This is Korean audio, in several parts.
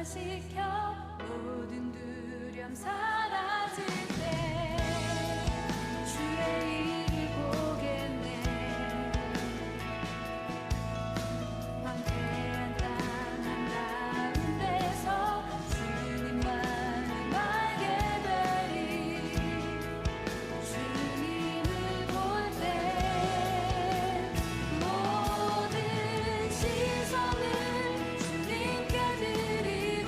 변화시켜 모든 두려움 사라질 때 주의 일을 보겠네. 황폐한 땅 한가운데서 주님만을 알게 되리. 주님을 볼 때 모든 시선을 주님께 드리고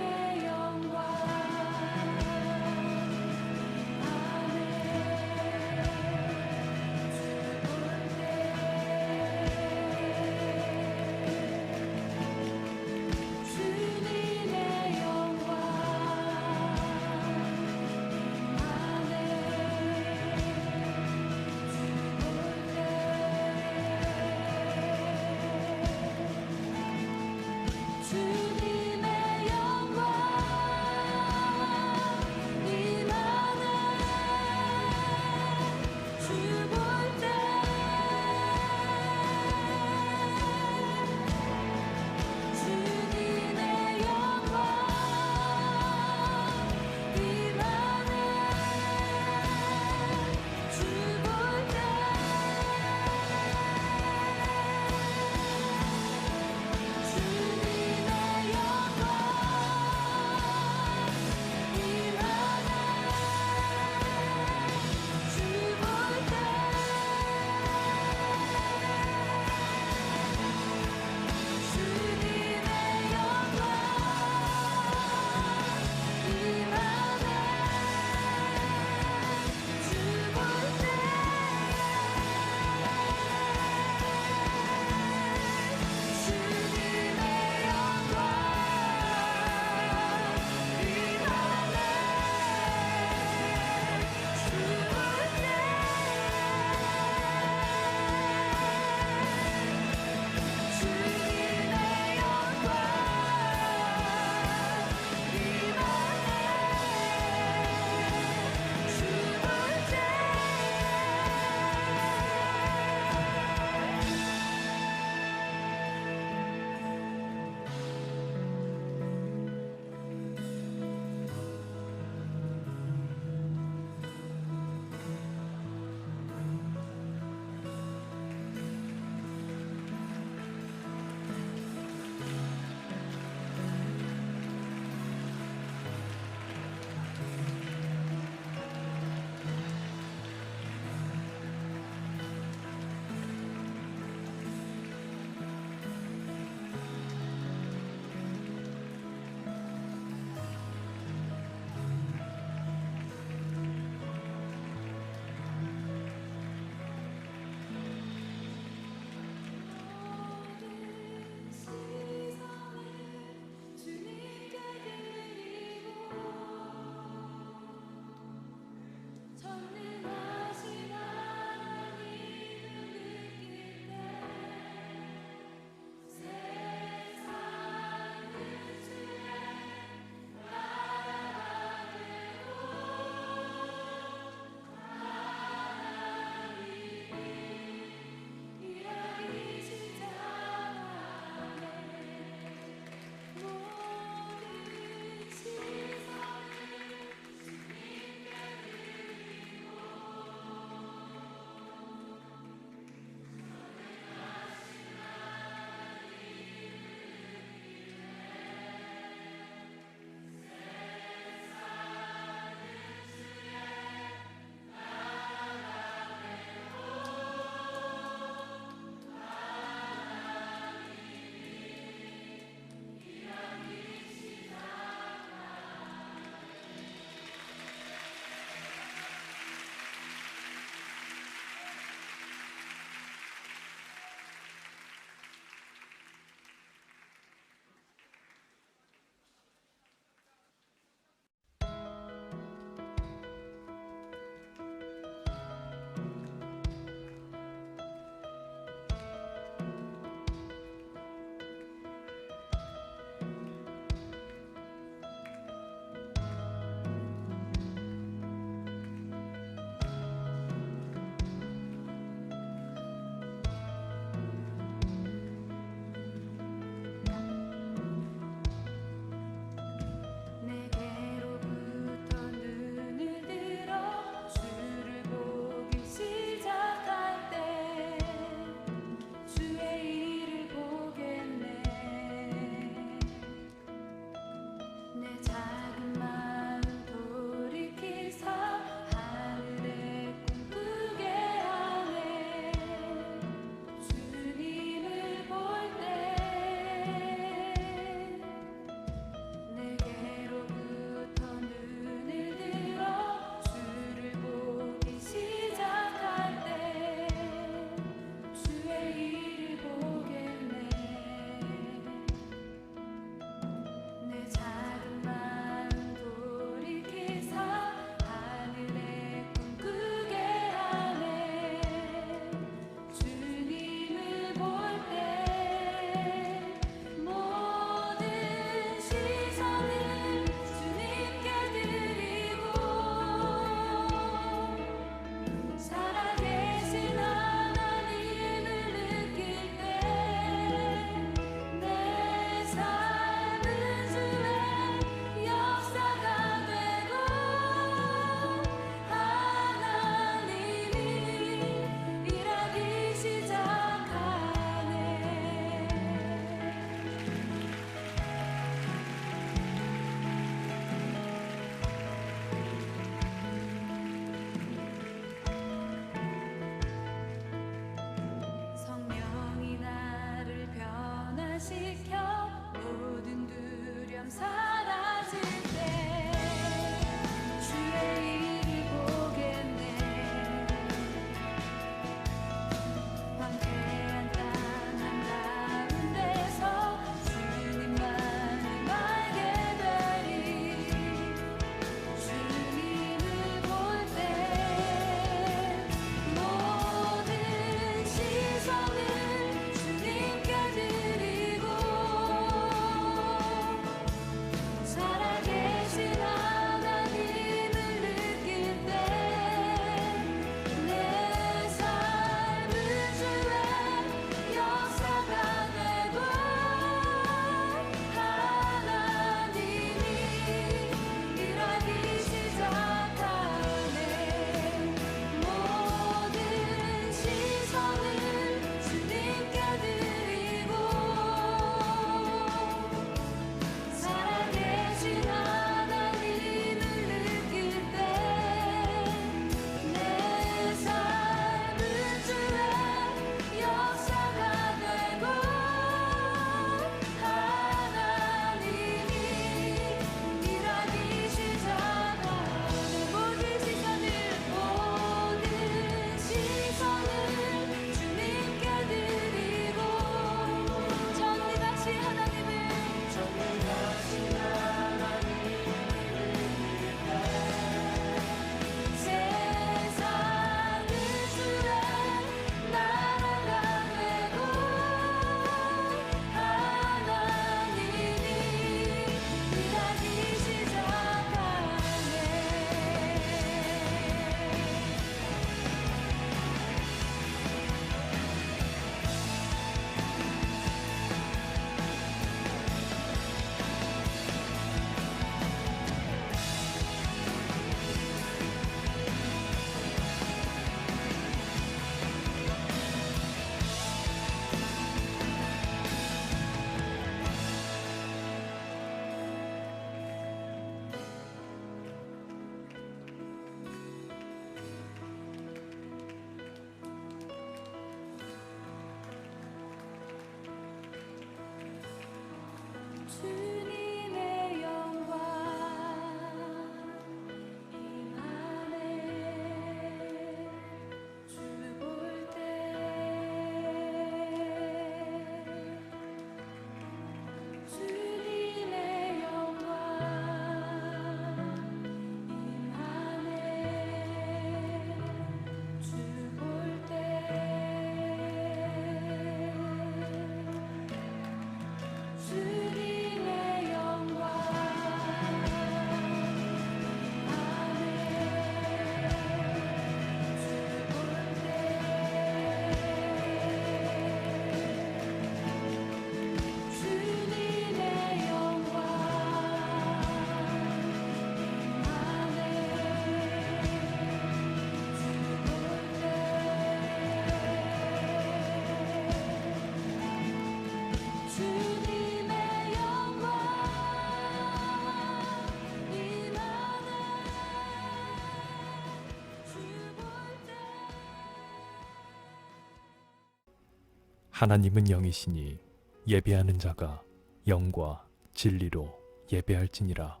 하나님은 영이시니 예배하는 자가 영과 진리로 예배할지니라.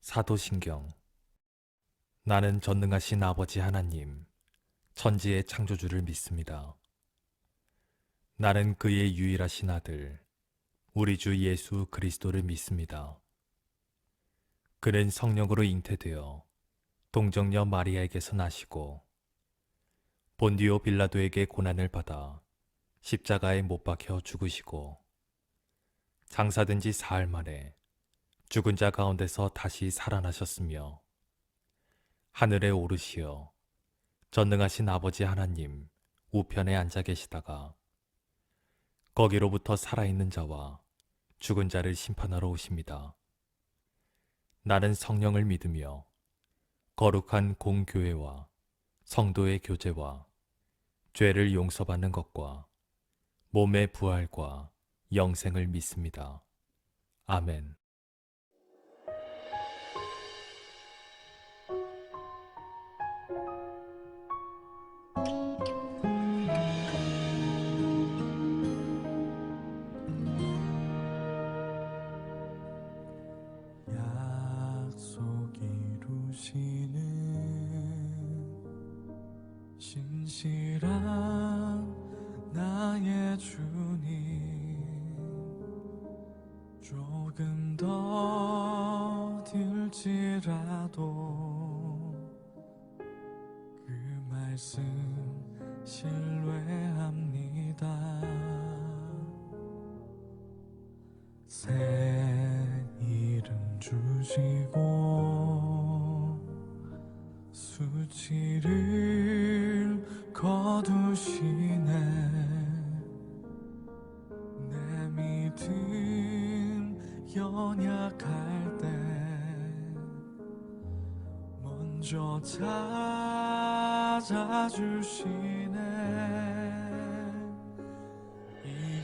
사도신경. 나는 전능하신 아버지 하나님, 천지의 창조주를 믿습니다. 나는 그의 유일하신 아들, 우리 주 예수 그리스도를 믿습니다. 그는 성령으로 잉태되어 동정녀 마리아에게서 나시고 본디오 빌라도에게 고난을 받아 십자가에 못 박혀 죽으시고 장사된 지 사흘 만에 죽은 자 가운데서 다시 살아나셨으며 하늘에 오르시어 전능하신 아버지 하나님 우편에 앉아 계시다가 거기로부터 살아있는 자와 죽은 자를 심판하러 오십니다. 나는 성령을 믿으며 거룩한 공교회와 성도의 교제와 죄를 용서받는 것과 몸의 부활과 영생을 믿습니다. 아멘. 약속 이루시는 신실한 나의 주님, 조금 더 들지라도 그 말씀 신뢰합니다. 새 이름 주시고 수치를 거두시네. 내 믿음 연약할 때 먼저 찾아주시네.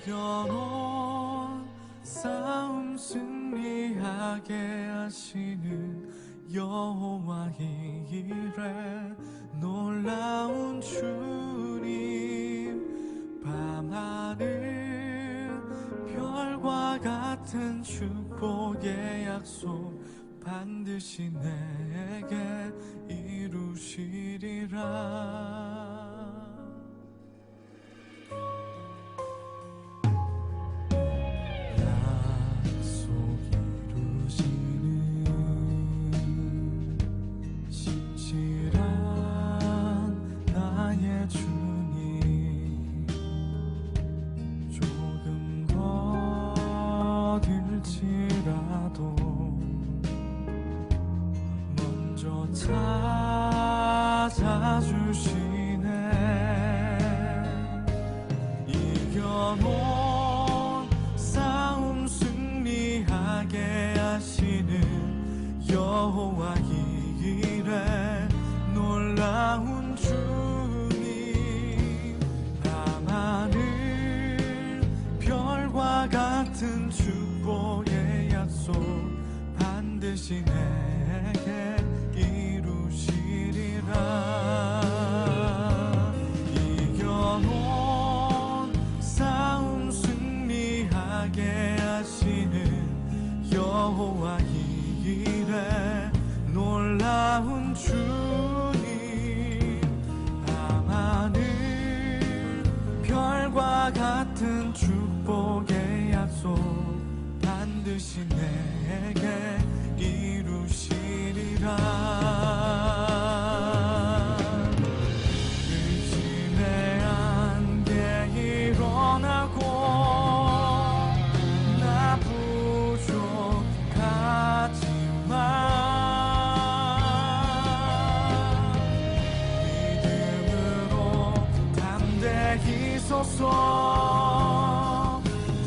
이겨놓은 싸움 승리하게 하시는 여호와 이래. 놀라운 주님, 밤하늘 별과 같은 축복의 약속 반드시 내게 이루시리라. 찾아주시네. 이겨놓은 싸움 승리하게 하시는 여호와 이래. 놀라운 주님, 밤하늘 별과 같은 축복의 약속 반드시 내게 이겨놓은 싸움 승리하게 하시는 여호와 이래. 놀라운 주님, 밤하늘 별과 같은 축복의 약속 반드시 내게 이루시리라. 의심의 안개 일어나고 나 부족하지만 믿음 주옵소서.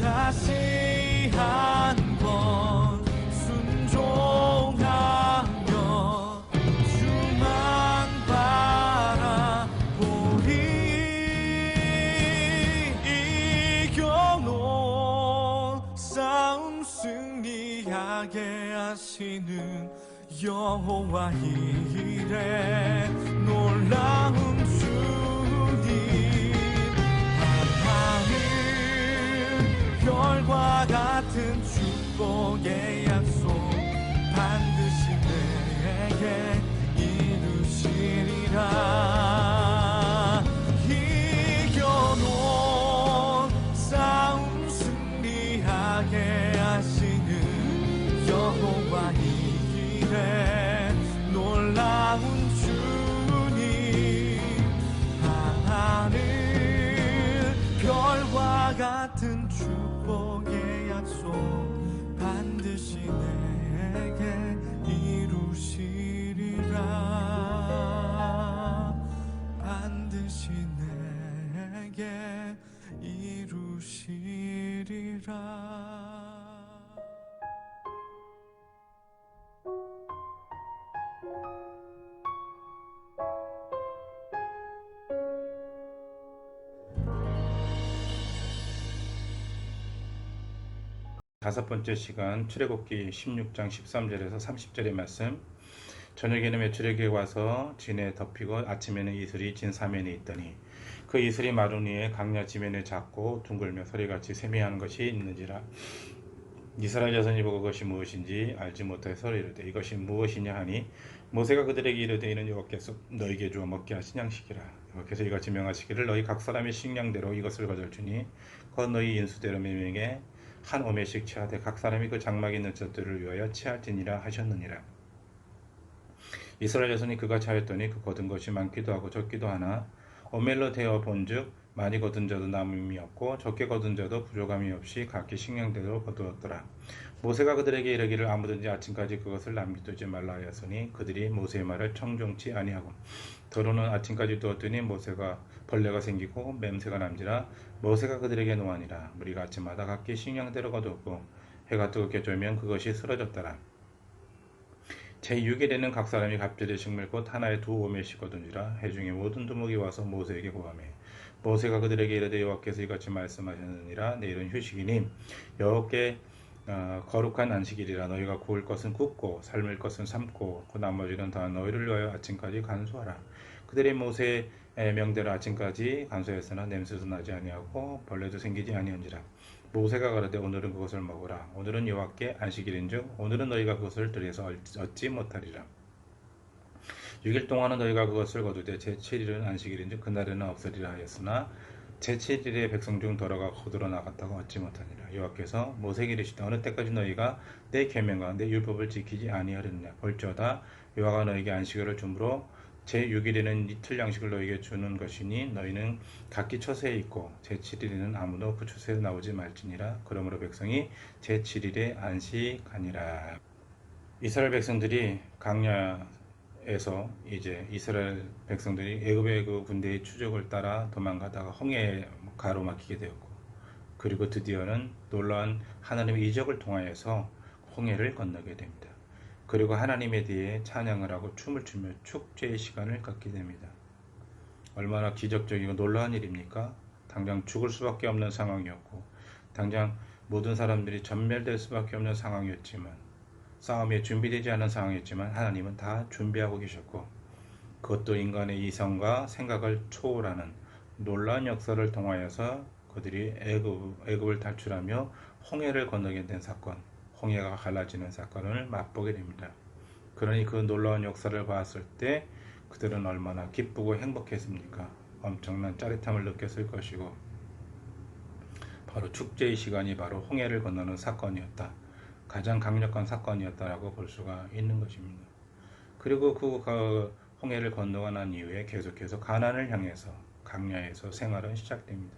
다시 한번 순종하며 주만 바라보리. 이겨놓은 싸움 승리하게 하시는 여호와 이래 놀라운 주님. 하늘 별과 같은 축복의 약속 반드시 내게 이루시리라. 이겨놓은 싸움 승리하게 하시는 여호와 이래 놀라운 주님. 하늘 별과 같은 축복의 약속 반드시 내게 이루시리라. 반드시 내게 이루시리라. 다섯 번째 시간 출애굽기 16장 13절에서 30절의 말씀. 저녁에는 메추려기에 와서 진에 덮이고 아침에는 이슬이 진 사면에 있더니 그 이슬이 마른 위에 강야 지면에 작고 둥글며 소리같이 세미하는 것이 있는지라. 이스라엘 자손이 보고 그것이 무엇인지 알지 못해서 이르되 이것이 무엇이냐 하니 모세가 그들에게 이르되 이는 여호와께서 너희에게 주어 먹게 하신 양식이라. 여호와께서 이같이 명하시기를 너희 각 사람의 식량대로 이것을 거둘 주니 곧 너희 인수대로 매명에 한 오매씩 취하되 각 사람이 그 장막에 있는 것들을 위하여 취할지니라 하셨느니라. 이스라엘 자손이 그같이 하였더니 그 거둔 것이 많기도 하고 적기도 하나 오멜로 되어 본즉 많이 거둔 자도 남음이 없고 적게 거둔 자도 부족함이 없이 각기 식량대로 거두었더라. 모세가 그들에게 이르기를 아무든지 아침까지 그것을 남겨두지 말라 하였으니 그들이 모세의 말을 청종치 아니하고 더러는 아침까지 두었더니 모세가 벌레가 생기고 맴새가 남지라. 모세가 그들에게 노하니라. 무리가 아침마다 각기 식량대로 거두었고 해가 뜨겁게 쫄면 그것이 쓰러졌더라. 제6일에는 각 사람이 갑절의 식물 곧 하나에 두 오멜씩 거둔지라. 해중에 모든 두목이 와서 모세에게 고하매 모세가 그들에게 이르되 여호와께서 이같이 말씀하셨느니라. 내일은 휴식이니 여호와께 거룩한 안식일이라. 너희가 구울 것은 굽고 삶을 것은 삶고 그 나머지는 다 너희를 위하여 아침까지 간수하라. 그들이 모세의 명대로 아침까지 간수하였으나 냄새도 나지 아니하고 벌레도 생기지 아니한지라. 모세가 가라되 오늘은 그것을 먹으라. 오늘은 여호와께 안식일인즉 오늘은 너희가 그것을 들여서 얻지 못하리라. 6일 동안은 너희가 그것을 거두되 제7일은 안식일인즉 그날에는 없으리라 하였으나 제7일에 백성 중 더러가 거두러 나갔다고 얻지 못하니라. 여호와께서 모세에게 이르시되 어느 때까지 너희가 내 계명과 내 율법을 지키지 아니하렸느냐. 볼지어다 여호와가 너희에게 안식일을 주므로 제6일에는 이틀 양식을 너희에게 주는 것이니 너희는 각기 처소에 있고 제7일에는 아무도 그 처소에 나오지 말지니라. 그러므로 백성이 제7일에 안식하니라. 이스라엘 백성들이 강야에서 이제 이스라엘 백성들이 애굽의 그 군대의 추적을 따라 도망가다가 홍해에 가로막히게 되었고 그리고 드디어는 놀라운 하나님의 이적을 통하여서 홍해를 건너게 됩니다. 그리고 하나님에 대해 찬양을 하고 춤을 추며 축제의 시간을 갖게 됩니다. 얼마나 기적적이고 놀라운 일입니까? 당장 죽을 수밖에 없는 상황이었고 당장 모든 사람들이 전멸될 수밖에 없는 상황이었지만 싸움에 준비되지 않은 상황이었지만 하나님은 다 준비하고 계셨고 그것도 인간의 이성과 생각을 초월하는 놀라운 역사를 통하여서 그들이 애굽을 탈출하며 홍해를 건너게 된 사건, 홍해가 갈라지는 사건을 맛보게 됩니다. 그러니 그 놀라운 역사를 봤을 때 그들은 얼마나 기쁘고 행복했습니까? 엄청난 짜릿함을 느꼈을 것이고 바로 축제의 시간이 바로 홍해를 건너는 사건이었다. 가장 강력한 사건이었다라고 볼 수가 있는 것입니다. 그리고 그 홍해를 건너가 난 이후에 계속해서 가나안을 향해서 강야에서 생활은 시작됩니다.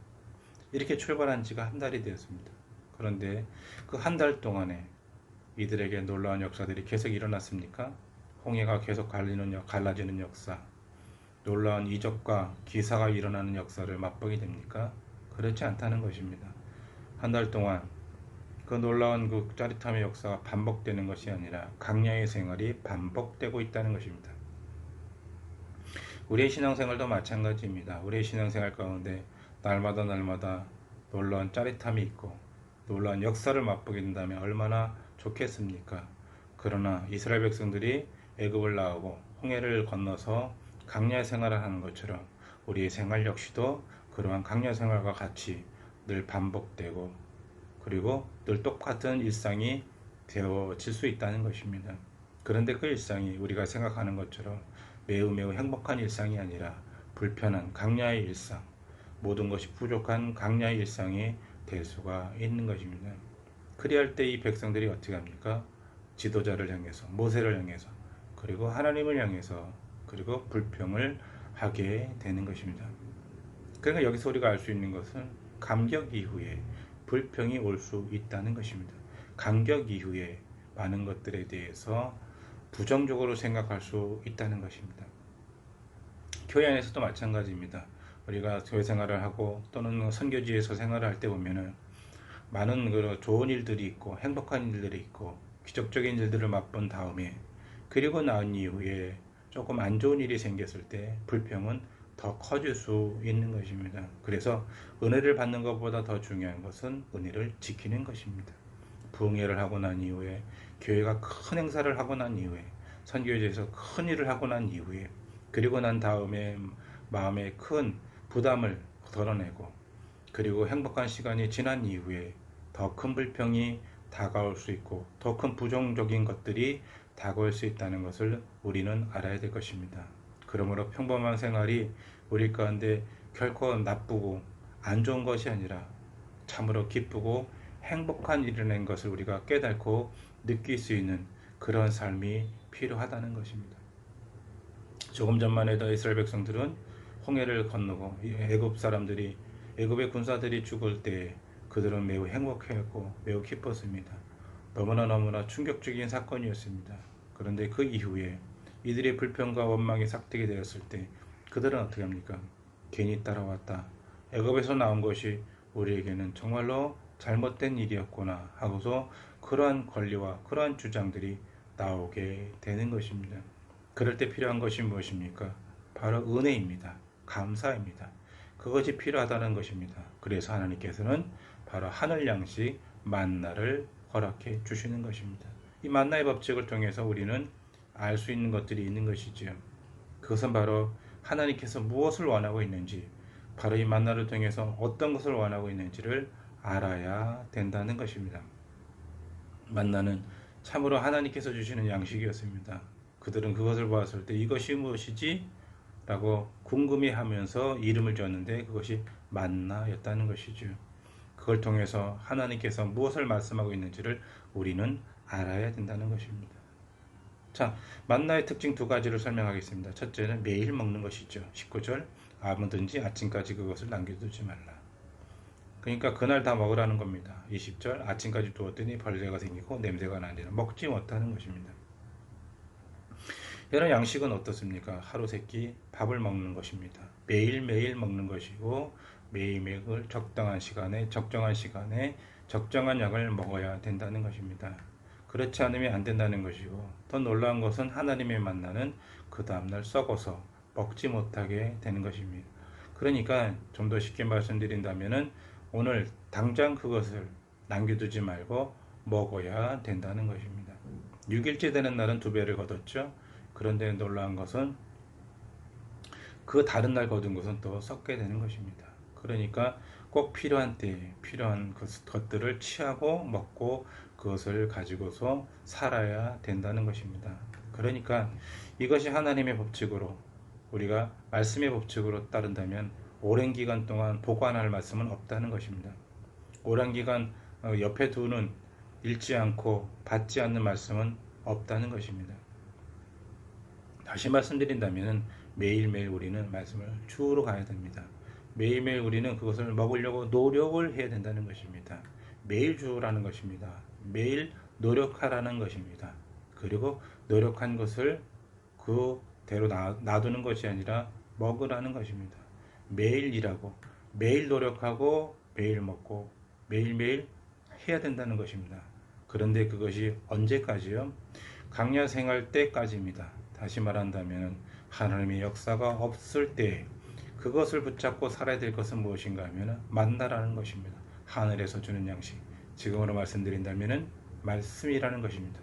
이렇게 출발한 지가 한 달이 되었습니다. 그런데 그 한 달 동안에 이들에게 놀라운 역사들이 계속 일어났습니까? 홍해가 계속 갈라지는 역사, 놀라운 이적과 기사가 일어나는 역사를 맛보게 됩니까? 그렇지 않다는 것입니다. 한 달 동안 그 놀라운 그 짜릿함의 역사가 반복되는 것이 아니라 강야의 생활이 반복되고 있다는 것입니다. 우리의 신앙생활도 마찬가지입니다. 우리의 신앙생활 가운데 날마다 놀라운 짜릿함이 있고 놀라운 역사를 맛보게 된다면 얼마나 좋겠습니까? 그러나 이스라엘 백성들이 애굽을 나오고 홍해를 건너서 강야 생활을 하는 것처럼 우리의 생활 역시도 그러한 강야 생활과 같이 늘 반복되고 그리고 늘 똑같은 일상이 되어질 수 있다는 것입니다. 그런데 그 일상이 우리가 생각하는 것처럼 매우 행복한 일상이 아니라 불편한 강야의 일상, 모든 것이 부족한 강야의 일상이 될 수가 있는 것입니다. 그리할 때 이 백성들이 어떻게 합니까? 지도자를 향해서, 모세를 향해서, 그리고 하나님을 향해서, 그리고 불평을 하게 되는 것입니다. 그러니까 여기서 우리가 알 수 있는 것은 감격 이후에 불평이 올 수 있다는 것입니다. 감격 이후에 많은 것들에 대해서 부정적으로 생각할 수 있다는 것입니다. 교회 안에서도 마찬가지입니다. 우리가 교회 생활을 하고 또는 선교지에서 생활을 할 때 보면은 많은 그런 좋은 일들이 있고 행복한 일들이 있고 기적적인 일들을 맛본 다음에 그리고 나은 이후에 조금 안 좋은 일이 생겼을 때 불평은 더 커질 수 있는 것입니다. 그래서 은혜를 받는 것보다 더 중요한 것은 은혜를 지키는 것입니다. 부흥회를 하고 난 이후에 교회가 큰 행사를 하고 난 이후에 선교지에서 큰 일을 하고 난 이후에 그리고 난 다음에 마음에 큰 부담을 덜어내고 그리고 행복한 시간이 지난 이후에 더 큰 불평이 다가올 수 있고 더 큰 부정적인 것들이 다가올 수 있다는 것을 우리는 알아야 될 것입니다. 그러므로 평범한 생활이 우리 가운데 결코 나쁘고 안 좋은 것이 아니라 참으로 기쁘고 행복한 일이라는 것을 우리가 깨닫고 느낄 수 있는 그런 삶이 필요하다는 것입니다. 조금 전만 해도 이스라엘 백성들은 홍해를 건너고 애굽 사람들이 애굽의 군사들이 죽을 때 그들은 매우 행복했고 매우 기뻤습니다. 너무나 충격적인 사건이었습니다. 그런데 그 이후에 이들의 불평과 원망이 삭되게 되었을 때 그들은 어떻게 합니까? 괜히 따라왔다. 애굽에서 나온 것이 우리에게는 정말로 잘못된 일이었구나 하고서 그러한 권리와 그러한 주장들이 나오게 되는 것입니다. 그럴 때 필요한 것이 무엇입니까? 바로 은혜입니다. 감사입니다. 그것이 필요하다는 것입니다. 그래서 하나님께서는 바로 하늘 양식 만나를 허락해 주시는 것입니다. 이 만나의 법칙을 통해서 우리는 알 수 있는 것들이 있는 것이지요. 그것은 바로 하나님께서 무엇을 원하고 있는지, 바로 이 만나를 통해서 어떤 것을 원하고 있는지를 알아야 된다는 것입니다. 만나는 참으로 하나님께서 주시는 양식이었습니다. 그들은 그것을 보았을 때 이것이 무엇이지? 라고 궁금해하면서 이름을 지었는데 그것이 만나였다는 것이죠. 그걸 통해서 하나님께서 무엇을 말씀하고 있는지를 우리는 알아야 된다는 것입니다. 자, 만나의 특징 두 가지를 설명하겠습니다. 첫째는 매일 먹는 것이죠. 19절 아무든지 아침까지 그것을 남겨두지 말라. 그러니까 그날 다 먹으라는 겁니다. 20절 아침까지 두었더니 벌레가 생기고 냄새가 나니라 먹지 못하는 것입니다. 이런 양식은 어떻습니까? 하루 세끼 밥을 먹는 것입니다. 매일매일 먹는 것이고 매일매일 적정한 시간에 적정한 양을 먹어야 된다는 것입니다. 그렇지 않으면 안 된다는 것이고 더 놀라운 것은 하나님의 만나는 그 다음날 썩어서 먹지 못하게 되는 것입니다. 그러니까 좀 더 쉽게 말씀드린다면 오늘 당장 그것을 남겨두지 말고 먹어야 된다는 것입니다. 6일째 되는 날은 2배를 거뒀죠. 그런데 놀라운 것은 그 다른 날 거둔 것은 또 썩게 되는 것입니다. 그러니까 꼭 필요한 때에 필요한 것들을 취하고 먹고 그것을 가지고서 살아야 된다는 것입니다. 그러니까 이것이 하나님의 법칙으로 우리가 말씀의 법칙으로 따른다면 오랜 기간 동안 보관할 말씀은 없다는 것입니다. 오랜 기간 옆에 두는 읽지 않고 받지 않는 말씀은 없다는 것입니다. 다시 말씀드린다면 매일매일 우리는 말씀을 주우러 가야 됩니다. 매일매일 우리는 그것을 먹으려고 노력을 해야 된다는 것입니다. 매일 주우라는 것입니다. 매일 노력하라는 것입니다. 그리고 노력한 것을 그대로 놔두는 것이 아니라 먹으라는 것입니다. 매일 일하고 매일 노력하고 매일 먹고 매일매일 해야 된다는 것입니다. 그런데 그것이 언제까지요? 강야 생활 때까지입니다. 다시 말한다면 하나님의 역사가 없을 때 그것을 붙잡고 살아야 될 것은 무엇인가 하면 만나라는 것입니다. 하늘에서 주는 양식. 지금으로 말씀드린다면 말씀이라는 것입니다.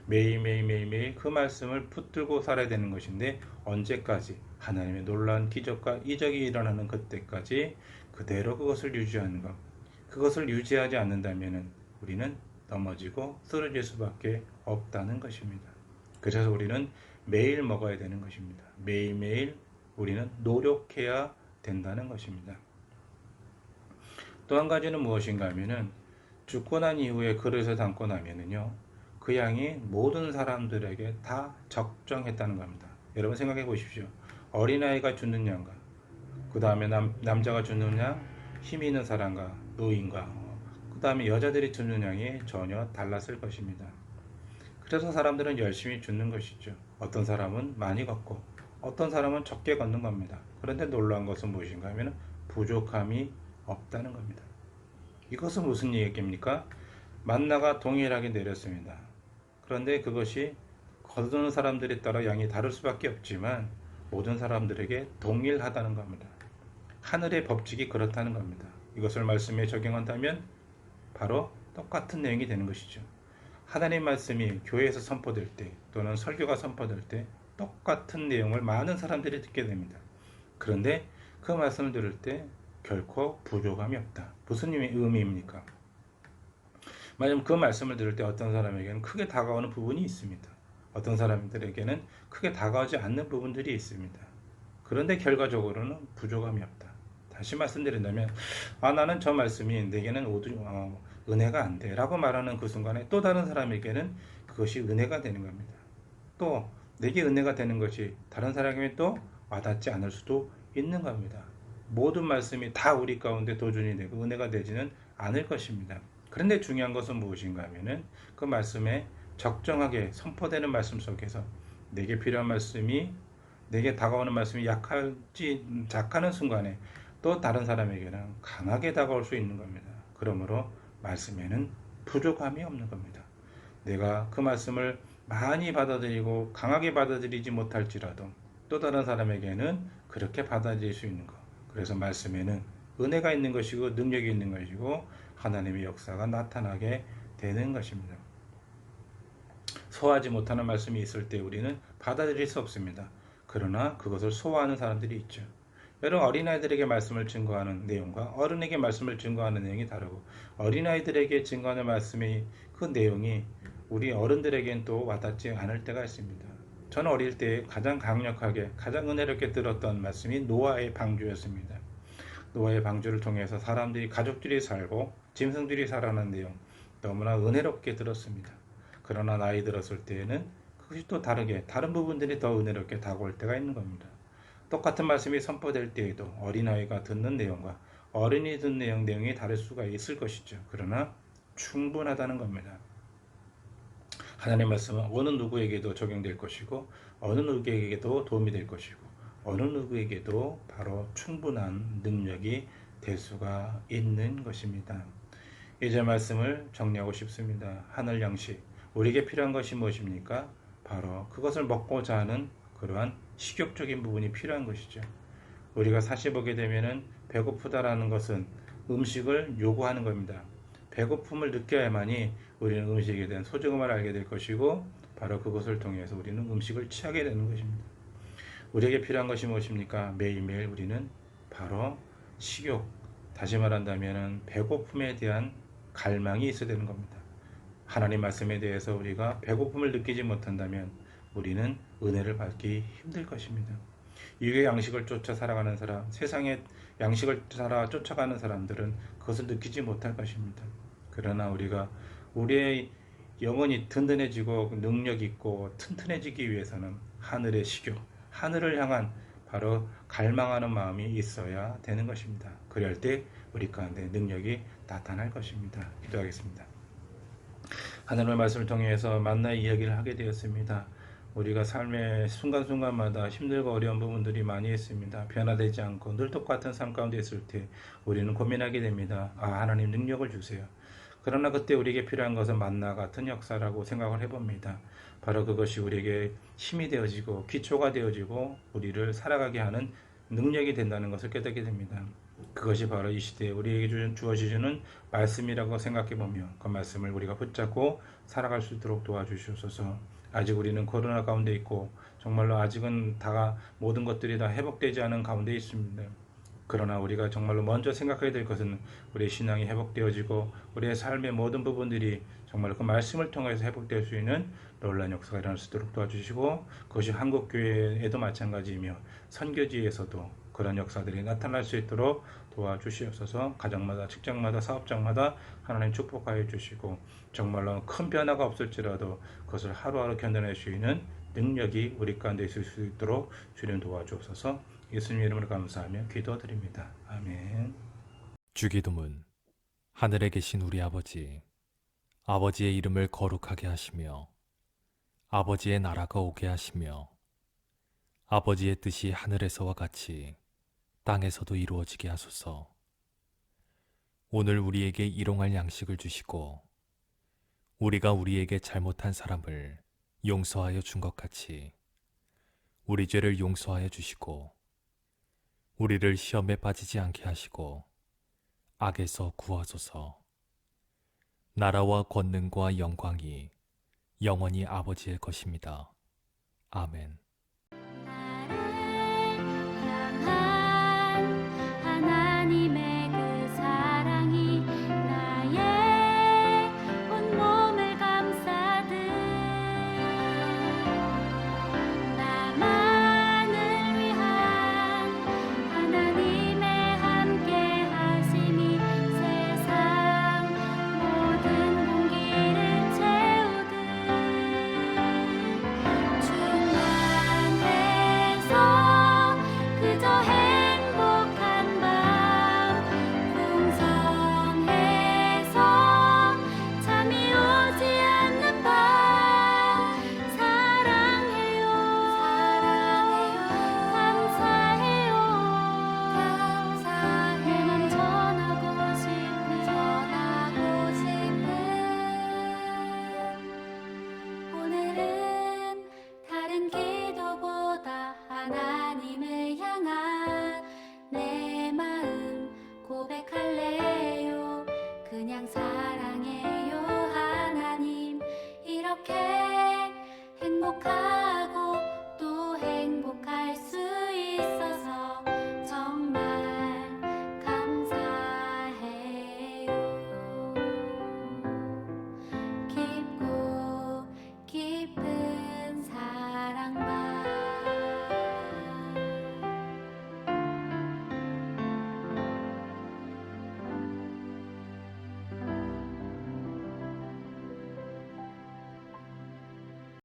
매일매일 그 말씀을 붙들고 살아야 되는 것인데 언제까지? 하나님의 놀라운 기적과 이적이 일어나는 그때까지 그대로 그것을 유지하는 것. 그것을 유지하지 않는다면 우리는 넘어지고 쓰러질 수밖에 없다는 것입니다. 그래서 우리는 매일 먹어야 되는 것입니다. 매일매일 우리는 노력해야 된다는 것입니다. 또 한 가지는 무엇인가 하면은 죽고 난 이후에 그릇에 담고 나면은요, 그 양이 모든 사람들에게 다 적정했다는 겁니다. 여러분 생각해 보십시오. 어린아이가 죽는 양과 그 다음에 남자가 죽는 양, 힘이 있는 사람과 노인과 그 다음에 여자들이 죽는 양이 전혀 달랐을 것입니다. 그래서 사람들은 열심히 죽는 것이죠. 어떤 사람은 많이 걷고 어떤 사람은 적게 걷는 겁니다. 그런데 놀라운 것은 무엇인가 하면 부족함이 없다는 겁니다. 이것은 무슨 얘기입니까? 만나가 동일하게 내렸습니다. 그런데 그것이 거두는 사람들에 따라 양이 다를 수밖에 없지만 모든 사람들에게 동일하다는 겁니다. 하늘의 법칙이 그렇다는 겁니다. 이것을 말씀에 적용한다면 바로 똑같은 내용이 되는 것이죠. 하나님 말씀이 교회에서 선포될 때 또는 설교가 선포될 때 똑같은 내용을 많은 사람들이 듣게 됩니다. 그런데 그 말씀을 들을 때 결코 부족함이 없다. 무슨 의미입니까? 만약 그 말씀을 들을 때 어떤 사람에게는 크게 다가오는 부분이 있습니다. 어떤 사람들에게는 크게 다가오지 않는 부분들이 있습니다. 그런데 결과적으로는 부족함이 없다. 다시 말씀드린다면 나는 저 말씀이 내게는 은혜가 안 돼 라고 말하는 그 순간에 또 다른 사람에게는 그것이 은혜가 되는 겁니다. 또 내게 은혜가 되는 것이 다른 사람에게 또 와닿지 않을 수도 있는 겁니다. 모든 말씀이 다 우리 가운데 도전이 되고 은혜가 되지는 않을 것입니다. 그런데 중요한 것은 무엇인가 하면은 그 말씀에 적정하게 선포되는 말씀 속에서 내게 필요한 말씀이 내게 다가오는 말씀이 약하는 순간에 또 다른 사람에게는 강하게 다가올 수 있는 겁니다. 그러므로 말씀에는 부족함이 없는 겁니다. 내가 그 말씀을 많이 받아들이고 강하게 받아들이지 못할지라도 또 다른 사람에게는 그렇게 받아들일 수 있는 것. 그래서 말씀에는 은혜가 있는 것이고 능력이 있는 것이고 하나님의 역사가 나타나게 되는 것입니다. 소화하지 못하는 말씀이 있을 때 우리는 받아들일 수 없습니다. 그러나 그것을 소화하는 사람들이 있죠. 여러분 어린아이들에게 말씀을 증거하는 내용과 어른에게 말씀을 증거하는 내용이 다르고 어린아이들에게 증거하는 말씀의 그 내용이 우리 어른들에겐 또 와닿지 않을 때가 있습니다. 저는 어릴 때 가장 강력하게 가장 은혜롭게 들었던 말씀이 노아의 방주였습니다. 노아의 방주를 통해서 사람들이 가족들이 살고 짐승들이 살아나는 내용 너무나 은혜롭게 들었습니다. 그러나 나이 들었을 때에는 그것이 또 다르게 다른 부분들이 더 은혜롭게 다가올 때가 있는 겁니다. 똑같은 말씀이 선포될 때에도 어린아이가 듣는 내용과 어른이 듣는 내용이 다를 수가 있을 것이죠. 그러나 충분하다는 겁니다. 하나님의 말씀은 어느 누구에게도 적용될 것이고 어느 누구에게도 도움이 될 것이고 어느 누구에게도 바로 충분한 능력이 될 수가 있는 것입니다. 이제 말씀을 정리하고 싶습니다. 하늘 양식, 우리에게 필요한 것이 무엇입니까? 바로 그것을 먹고자 하는 그러한 식욕적인 부분이 필요한 것이죠. 우리가 사실 보게 되면은 배고프다라는 것은 음식을 요구하는 겁니다. 배고픔을 느껴야만이 우리는 음식에 대한 소중함을 알게 될 것이고 바로 그것을 통해서 우리는 음식을 취하게 되는 것입니다. 우리에게 필요한 것이 무엇입니까? 매일매일 우리는 바로 식욕, 다시 말한다면 배고픔에 대한 갈망이 있어야 되는 겁니다. 하나님 말씀에 대해서 우리가 배고픔을 느끼지 못한다면 우리는 은혜를 받기 힘들 것입니다. 육의 양식을 쫓아 살아가는 사람, 세상의 양식을 쫓아가는 사람들은 그것을 느끼지 못할 것입니다. 그러나 우리가 우리의 영혼이 든든해지고 능력 있고 튼튼해지기 위해서는 하늘의 식욕, 하늘을 향한 바로 갈망하는 마음이 있어야 되는 것입니다. 그럴 때 우리 가운데 능력이 나타날 것입니다. 기도하겠습니다. 하나님의 말씀을 통해서 만나의 이야기를 하게 되었습니다. 우리가 삶의 순간순간마다 힘들고 어려운 부분들이 많이 있습니다. 변화되지 않고 늘 똑같은 삶 가운데 있을 때 우리는 고민하게 됩니다. 하나님 능력을 주세요. 그러나 그때 우리에게 필요한 것은 만나 같은 역사라고 생각을 해봅니다. 바로 그것이 우리에게 힘이 되어지고 기초가 되어지고 우리를 살아가게 하는 능력이 된다는 것을 깨닫게 됩니다. 그것이 바로 이 시대에 우리에게 주어지는 말씀이라고 생각해보며 그 말씀을 우리가 붙잡고 살아갈 수 있도록 도와주시옵소서. 아직 우리는 코로나 가운데 있고 정말로 아직은 다 모든 것들이 다 회복되지 않은 가운데 있습니다. 그러나 우리가 정말로 먼저 생각해야 될 것은 우리의 신앙이 회복되어지고 우리의 삶의 모든 부분들이 정말로 그 말씀을 통해서 회복될 수 있는 놀라운 역사가 일어날 수 있도록 도와주시고, 그것이 한국교회에도 마찬가지이며 선교지에서도 그런 역사들이 나타날 수 있도록 도와주시옵소서. 가정마다 직장마다 사업장마다 하나님 축복하여 주시고 정말로 큰 변화가 없을지라도 그것을 하루하루 견뎌낼 수 있는 능력이 우리 가운데 있을 수 있도록 주님 도와주옵소서. 예수님 이름으로 감사하며 기도드립니다. 아멘. 주기도문. 하늘에 계신 우리 아버지, 아버지의 이름을 거룩하게 하시며 아버지의 나라가 오게 하시며 아버지의 뜻이 하늘에서와 같이 땅에서도 이루어지게 하소서. 오늘 우리에게 일용할 양식을 주시고 우리가 우리에게 잘못한 사람을 용서하여 준 것 같이 우리 죄를 용서하여 주시고 우리를 시험에 빠지지 않게 하시고 악에서 구하소서. 나라와 권능과 영광이 영원히 아버지의 것입니다. 아멘.